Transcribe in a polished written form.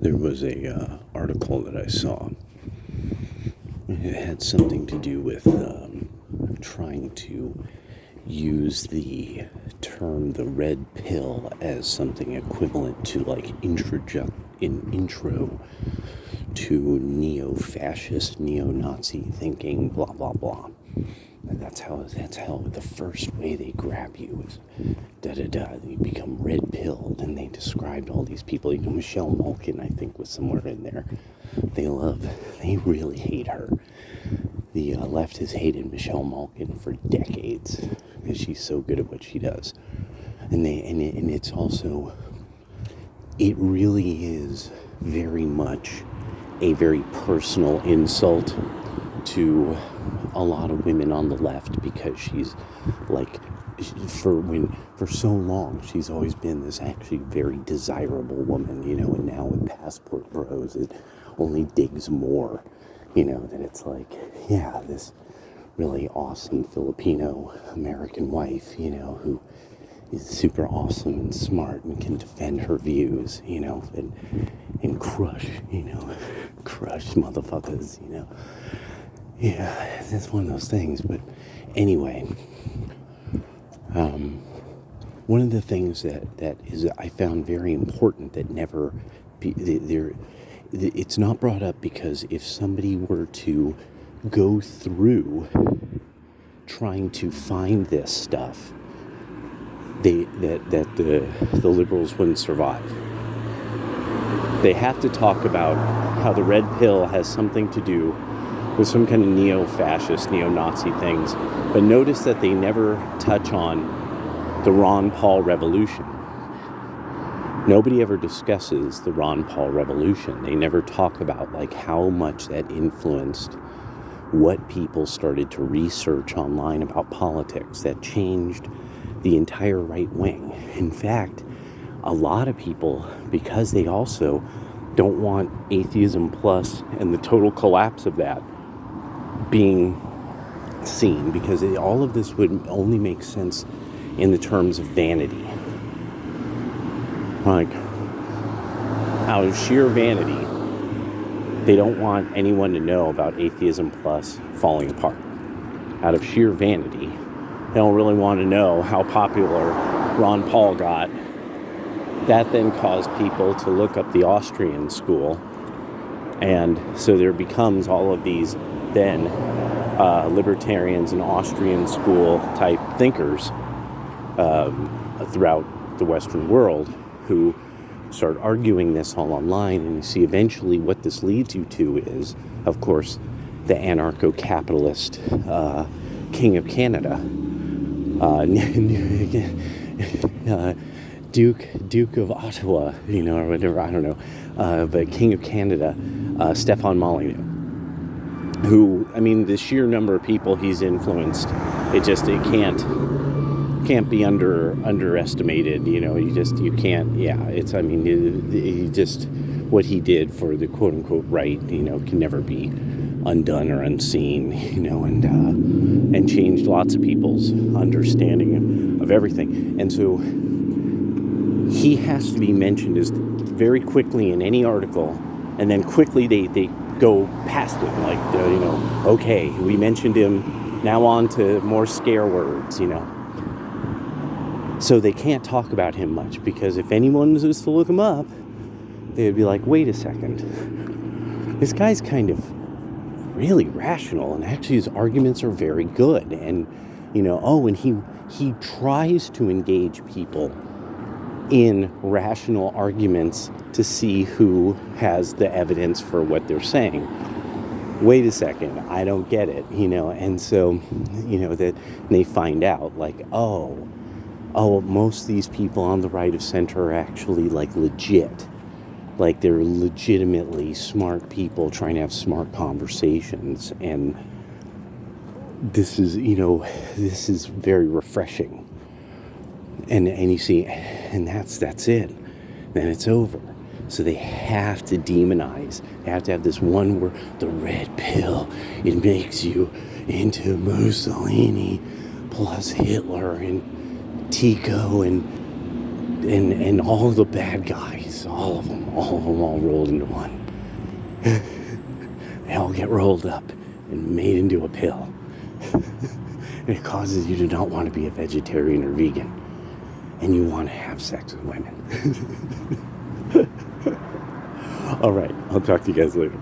There was a article that I saw. It had something to do with trying to use the term the red pill as something equivalent to like intro to neo-fascist, neo-Nazi thinking, blah blah blah. And that's how the first way they grab you is you become red pilled. And they described all these people. You know, Michelle Malkin, I think, was somewhere in there. They really hate her. The left has hated Michelle Malkin for decades because she's so good at what she does. And it's also, it really is very much a very personal insult to a lot of women on the left, because she's like, for so long she's always been this actually very desirable woman, you know, and now with Passport Bros it only digs more, you know, that it's like, yeah, this really awesome Filipino American wife, you know, who is super awesome and smart and can defend her views, you know, and crush motherfuckers, you know. Yeah, that's one of those things. But anyway, one of the things that is I found very important that never it's not brought up, because if somebody were to go through trying to find this stuff, the liberals wouldn't survive. They have to talk about how the red pill has something to do with some kind of neo-fascist, neo-Nazi things. But notice that they never touch on the Ron Paul Revolution. Nobody ever discusses the Ron Paul Revolution. They never talk about like how much that influenced what people started to research online about politics, that changed the entire right wing. In fact, a lot of people, because they also don't want atheism plus and the total collapse of that being seen, because all of this would only make sense in the terms of vanity. Like, out of sheer vanity, they don't want anyone to know about atheism plus falling apart. Out of sheer vanity, they don't really want to know how popular Ron Paul got. That then caused people to look up the Austrian school, and so there becomes all of these then libertarians and Austrian school type thinkers throughout the Western world who start arguing this all online. And you see eventually what this leads you to is, of course, the anarcho-capitalist King of Canada, Duke of Ottawa, you know, or whatever, I don't know, but King of Canada, Stefan Molyneux, who, I mean, the sheer number of people he's influenced, it can't be underestimated, you know. You can't, yeah, it's, I mean, he just, what he did for the quote-unquote right, you know, can never be undone or unseen, you know, and changed lots of people's understanding of everything. And so he has to be mentioned as very quickly in any article, and then quickly they go past it, like, you know, okay, we mentioned him, now on to more scare words, you know. So they can't talk about him much, because if anyone was to look him up, they'd be like, wait a second, this guy's kind of really rational, and actually his arguments are very good, and, you know, and he tries to engage people in rational arguments to see who has the evidence for what they're saying. Wait a second, I don't get it, you know. And so, you know, that they find out, like, most of these people on the right of center are actually like legit. Like, they're legitimately smart people trying to have smart conversations. And this is, you know, this is very refreshing. And you see, and that's it. Then it's over. So they have to demonize. They have to have this one word, the red pill. It makes you into Mussolini plus Hitler and Tico and all the bad guys. It's all of them all rolled into one. They all get rolled up and made into a pill. And it causes you to not want to be a vegetarian or vegan. And you want to have sex with women. All right, I'll talk to you guys later.